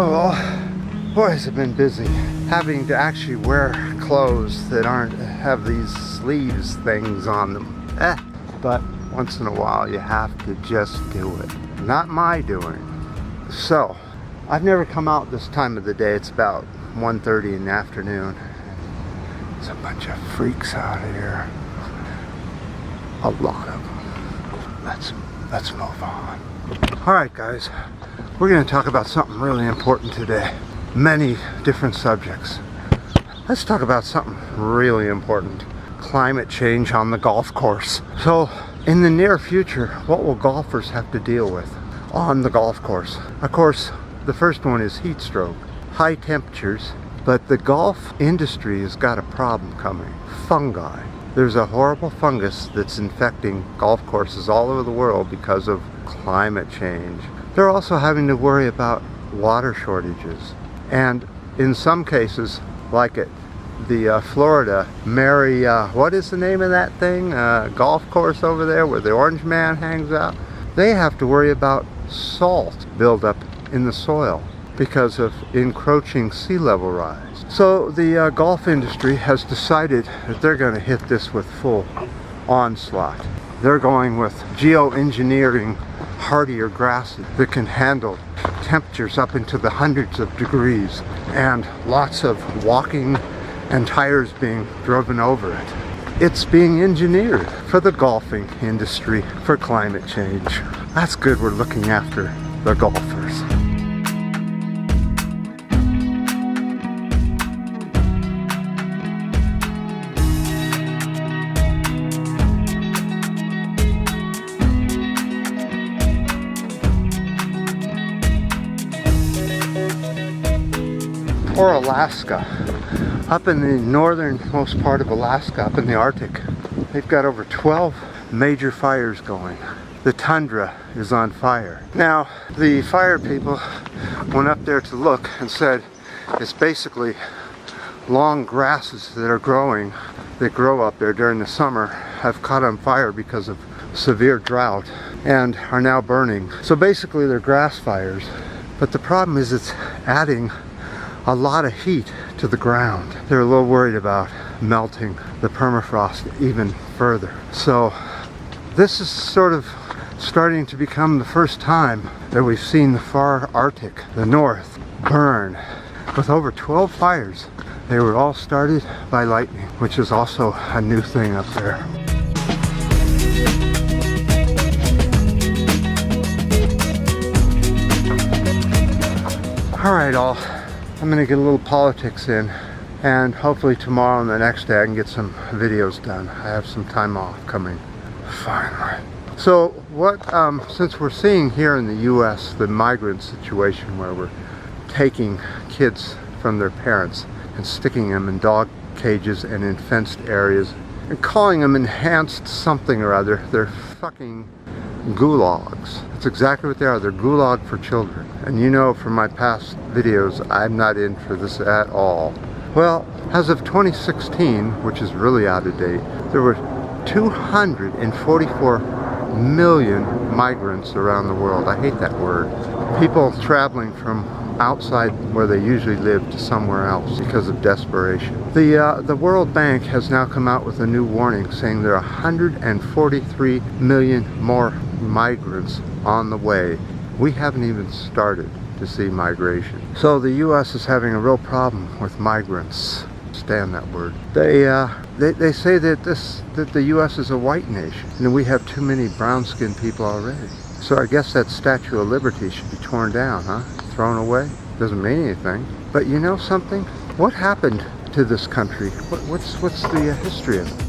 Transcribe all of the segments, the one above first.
Hello all. Boy, has it been busy. Having to actually wear clothes that have these sleeves things on them. But once in a while you have to just do it. Not my doing. So, I've never come out this time of the day. It's about 1:30 in the afternoon. There's a bunch of freaks out here. A lot of them. Let's move on. Alright guys, we're going to talk about something really important today. Many different subjects. Let's talk about something really important. Climate change on the golf course. So, in the near future, what will golfers have to deal with on the golf course? Of course, the first one is heat stroke. High temperatures, but the golf industry has got a problem coming. Fungi. There's a horrible fungus that's infecting golf courses all over the world because of climate change. They're also having to worry about water shortages. And in some cases, like at the Florida what is the name of that thing? Golf course over there where the orange man hangs out. They have to worry about salt buildup in the soil because of encroaching sea level rise. So the golf industry has decided that they're going to hit this with full onslaught. They're going with geoengineering hardier grasses that can handle temperatures up into the hundreds of degrees and lots of walking and tires being driven over it. It's being engineered for the golfing industry for climate change. That's good, we're looking after the golfers. Or Alaska, up in the northernmost part of Alaska, up in the Arctic, they've got over 12 major fires going. The tundra is on fire. Now, the fire people went up there to look and said it's basically long grasses that are growing, that grow up there during the summer, have caught on fire because of severe drought and are now burning. So basically they're grass fires, but the problem is it's adding a lot of heat to the ground. They're a little worried about melting the permafrost even further. So this is sort of starting to become the first time that we've seen the far Arctic, the north, burn with over 12 fires. They were all started by lightning, which is also a new thing up there. Alright all. I'm going to get a little politics in, and hopefully tomorrow and the next day I can get some videos done. I have some time off coming, finally. So since we're seeing here in the US the migrant situation where we're taking kids from their parents and sticking them in dog cages and in fenced areas and calling them enhanced something or other, they're fucking gulags. That's exactly what they are. They're gulag for children. And you know from my past videos, I'm not in for this at all. Well, as of 2016, which is really out of date, there were 244 million migrants around the world. I hate that word. People traveling from outside where they usually live to somewhere else because of desperation. The World Bank has now come out with a new warning saying there are 143 million more migrants on the way. We haven't even started to see migration. So the US is having a real problem with migrants. Stand that word. They say that the US is a white nation and we have too many brown-skinned people already. So I guess that Statue of Liberty should be torn down, huh? Thrown away? Doesn't mean anything. But you know something? What happened to this country? What's the history of it?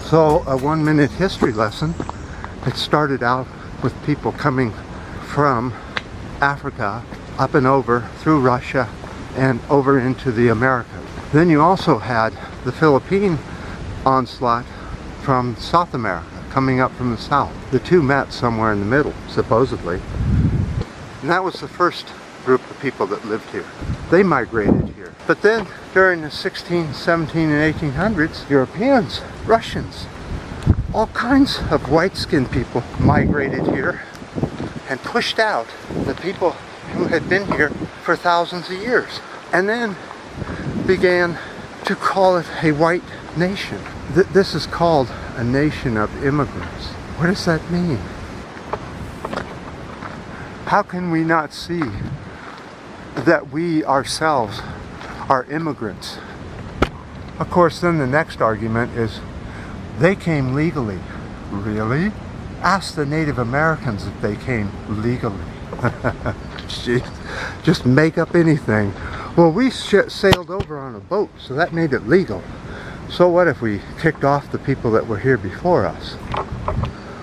So a 1-minute history lesson. It started out with people coming from Africa up and over through Russia and over into the Americas. Then you also had the Philippine onslaught from South America coming up from the south. The two met somewhere in the middle, supposedly. And that was the first group of people that lived here. They migrated here. But then during the 16, 17, and 1800s, Europeans, Russians, all kinds of white-skinned people migrated here and pushed out the people who had been here for thousands of years, and then began to call it a white nation. This is called a nation of immigrants. What does that mean? How can we not see that we ourselves are immigrants? Of course, then the next argument is they came legally. Really? Ask the Native Americans if they came legally. Jeez, just make up anything. Well, we sailed over on a boat, so that made it legal. So what if we kicked off the people that were here before us?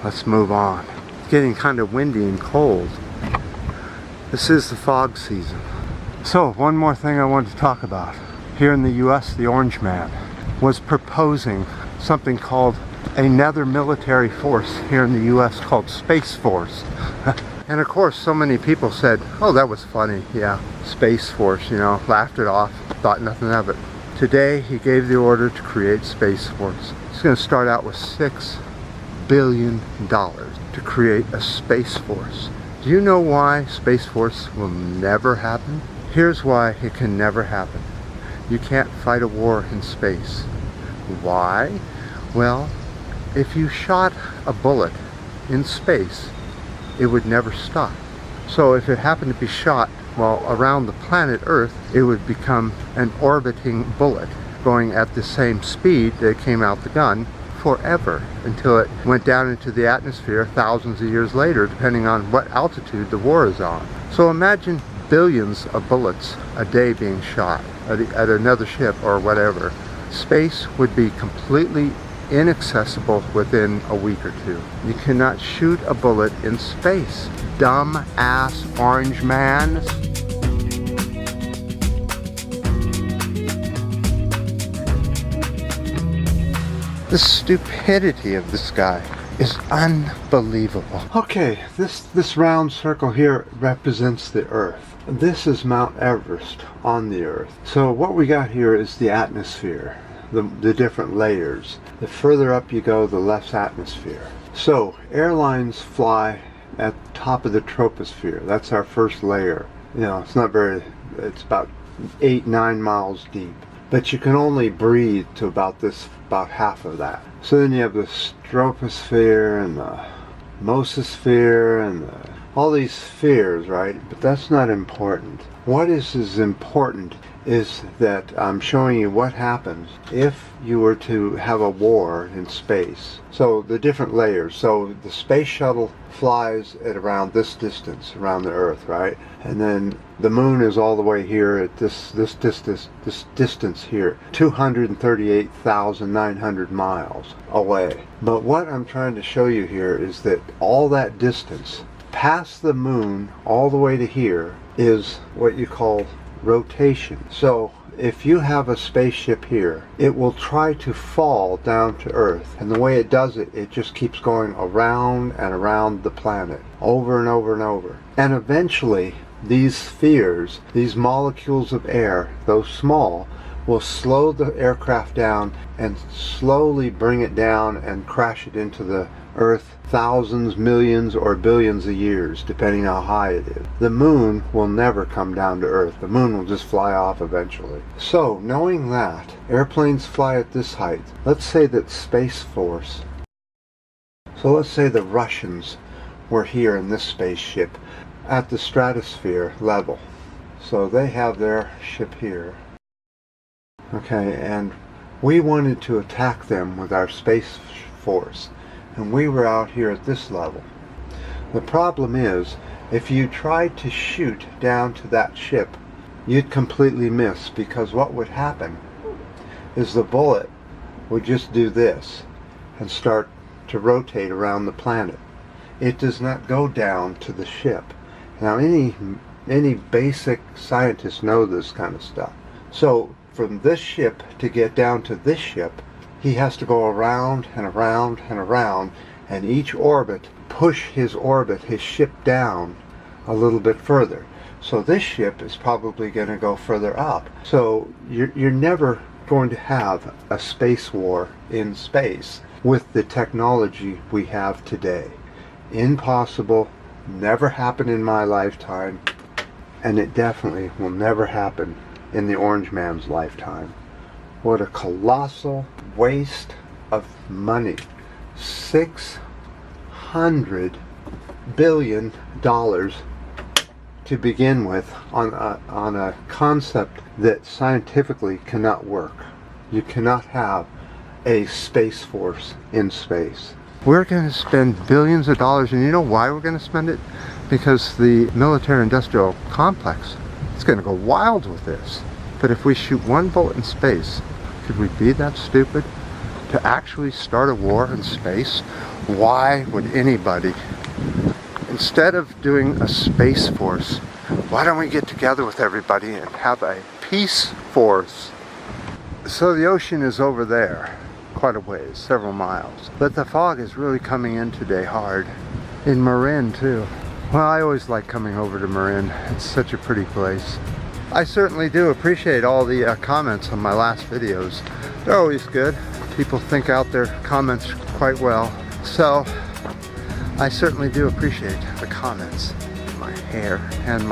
Let's move on. It's getting kind of windy and cold. This is the fog season. So, one more thing I wanted to talk about. Here in the US, the Orange Man was proposing something called another military force here in the US called Space Force. And of course, so many people said, oh, that was funny. Yeah, Space Force, you know, laughed it off, thought nothing of it. Today, he gave the order to create Space Force. It's going to start out with $6 billion to create a Space Force. Do you know why Space Force will never happen? Here's why it can never happen. You can't fight a war in space. Why? Well, if you shot a bullet in space, it would never stop. So if it happened to be shot while around the planet Earth, it would become an orbiting bullet going at the same speed that it came out the gun forever until it went down into the atmosphere thousands of years later, depending on what altitude the war is on. So imagine billions of bullets a day being shot at another ship or whatever. Space would be completely inaccessible within a week or two. You cannot shoot a bullet in space. Dumb ass Orange Man. The stupidity of this guy is unbelievable. Okay, this round circle here represents the Earth. This is Mount Everest on the Earth. So what we got here is the atmosphere, the different layers. The further up you go, the less atmosphere. So airlines fly at the top of the troposphere. That's our first layer. You know, it's not very, it's about 8-9 miles deep. But you can only breathe to about half of that. So then you have the stroposphere and the mesosphere and all these spheres, right? But that's not important. What is important is that I'm showing you what happens if you were to have a war in space. So the different layers. So the space shuttle flies at around this distance around the Earth, right? And then the moon is all the way here at this distance here, 238,900 miles away. But what I'm trying to show you here is that all that distance past the moon all the way to here is what you call rotation. So if you have a spaceship here, it will try to fall down to Earth, and the way it does it, it just keeps going around and around the planet over and over and over. And eventually these spheres, these molecules of air, though small, will slow the aircraft down and slowly bring it down and crash it into the Earth thousands, millions, or billions of years, depending how high it is. The moon will never come down to Earth. The moon will just fly off eventually. So, knowing that, airplanes fly at this height. Let's say that Space Force, so let's say the Russians were here in this spaceship at the stratosphere level. So they have their ship here. Okay, and we wanted to attack them with our Space Force, and we were out here at this level. The problem is, if you tried to shoot down to that ship, you'd completely miss, because what would happen is the bullet would just do this and start to rotate around the planet. It does not go down to the ship. Now any basic scientists know this kind of stuff. So from this ship to get down to this ship, he has to go around and around and around, and each orbit push his ship down a little bit further. So this ship is probably going to go further up. So you're never going to have a space war in space with the technology we have today. Impossible, never happened in my lifetime, and it definitely will never happen in the Orange Man's lifetime. What a colossal waste of money. $600 billion to begin with on a concept that scientifically cannot work. You cannot have a space force in space. We're going to spend billions of dollars, and you know why we're going to spend it? Because the military-industrial complex is going to go wild with this. But if we shoot one bullet in space, could we be that stupid to actually start a war in space? Why would anybody? Instead of doing a space force, why don't we get together with everybody and have a peace force? So the ocean is over there, quite a ways, several miles. But the fog is really coming in today hard. In Marin too. Well, I always like coming over to Marin. It's such a pretty place. I certainly do appreciate all the comments on my last videos. They're always good. People think out their comments quite well. So I certainly do appreciate the comments. My hair and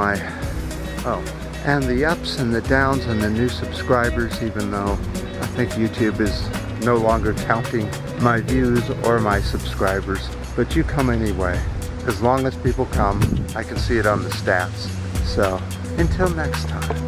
and the ups and the downs and the new subscribers, even though I think YouTube is no longer counting my views or my subscribers. But you come anyway. As long as people come, I can see it on the stats. So until next time.